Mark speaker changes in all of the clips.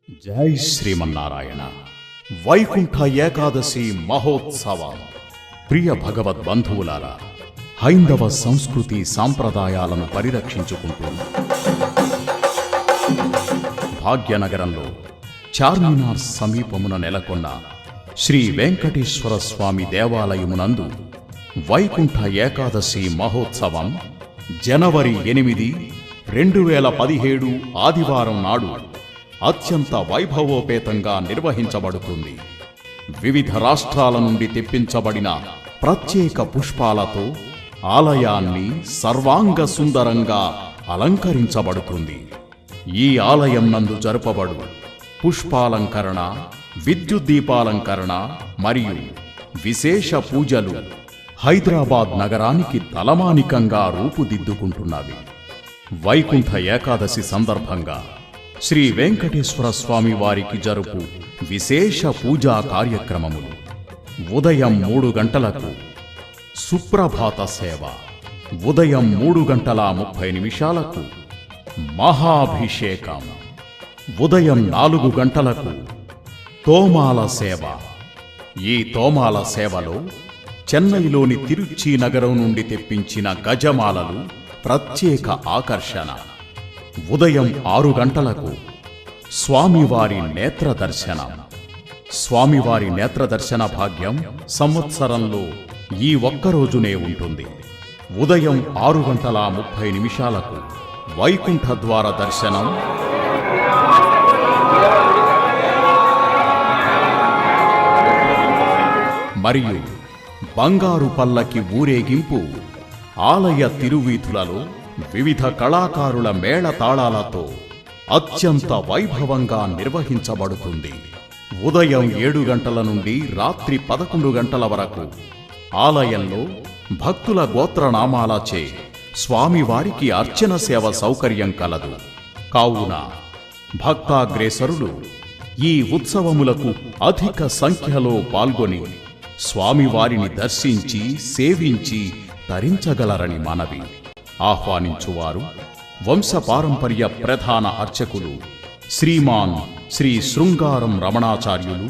Speaker 1: జై శ్రీమన్నారాయణ. వైకుంఠ ఏకాదశి మహోత్సవం. ప్రియ భగవద్ బంధువులారా, హైందవ సంస్కృతి సాంప్రదాయాలను పరిరక్షించుకుంటూ భాగ్యనగరంలో చార్మినార్ సమీపమున నెలకొన్న శ్రీ వెంకటేశ్వర స్వామి దేవాలయమునందు వైకుంఠ ఏకాదశి మహోత్సవం జనవరి 8, 2017 ఆదివారం నాడు అత్యంత వైభవోపేతంగా నిర్వహించబడుతుంది. వివిధ రాష్ట్రాల నుండి తెప్పించబడిన ప్రత్యేక పుష్పాలతో ఆలయాన్ని సర్వాంగ సుందరంగా అలంకరించబడుతుంది. ఈ ఆలయం నందు జరుపబడు పుష్పాలంకరణ, విద్యుద్దీపాలంకరణ మరియు విశేష పూజలు హైదరాబాద్ నగరానికి తలమానికంగా రూపుదిద్దుకుంటున్నవి. వైకుంఠ ఏకాదశి సందర్భంగా శ్రీ వెంకటేశ్వర స్వామి వారికి జరుపు విశేష పూజా కార్యక్రమములు: ఉదయం 3 గంటలకు సుప్రభాత సేవ, ఉదయం 3:30 మహాభిషేకం, ఉదయం 4 గంటలకు తోమాల సేవ. ఈ తోమాల సేవలో చెన్నైలోని తిరుచి నగరం నుండి తెప్పించిన గజమాలలు ప్రత్యేక ఆకర్షణ. ఉదయం 6 గంటలకు స్వామివారి నేత్ర దర్శనం. స్వామివారి నేత్ర దర్శన భాగ్యం సంవత్సరంలో ఈ ఒక్కరోజునే ఉంటుంది. ఉదయం 6:30 వైకుంఠ ద్వార దర్శనం, మరియు బంగారు పల్లకి ఊరేగింపు ఆలయ తిరువీధులలో వివిధ కళాకారుల మేళతాళాలతో అత్యంత వైభవంగా నిర్వహించబడుతుంది. ఉదయం 7 గంటల నుండి రాత్రి 11 గంటల వరకు ఆలయంలో భక్తుల గోత్రనామాలచే స్వామివారికి అర్చన సేవ సౌకర్యం కలదు. కావున భక్తాగ్రేసరులు ఈ ఉత్సవములకు అధిక సంఖ్యలో పాల్గొని స్వామివారిని దర్శించి సేవించి తరించగలరని మనవి. ఆహ్వానించువారు వంశపారంపర్య ప్రధాన అర్చకులు శ్రీమాన్ శ్రీ శృంగారం రమణాచార్యులు,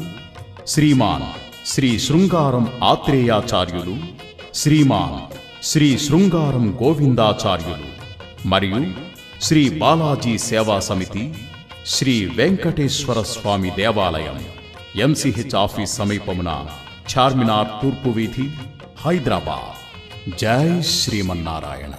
Speaker 1: శ్రీమాన్ శ్రీ శృంగారం ఆత్రేయాచార్యులు, శ్రీమాన్ శ్రీ శృంగారం గోవిందాచార్యులు మరియు శ్రీ బాలాజీ సేవా సమితి, శ్రీ వెంకటేశ్వర స్వామి దేవాలయం, ఎంసీహెచ్ ఆఫీస్ సమీపమున, చార్మినార్ తూర్పు వీధి, హైదరాబాద్. జై శ్రీమన్నారాయణ.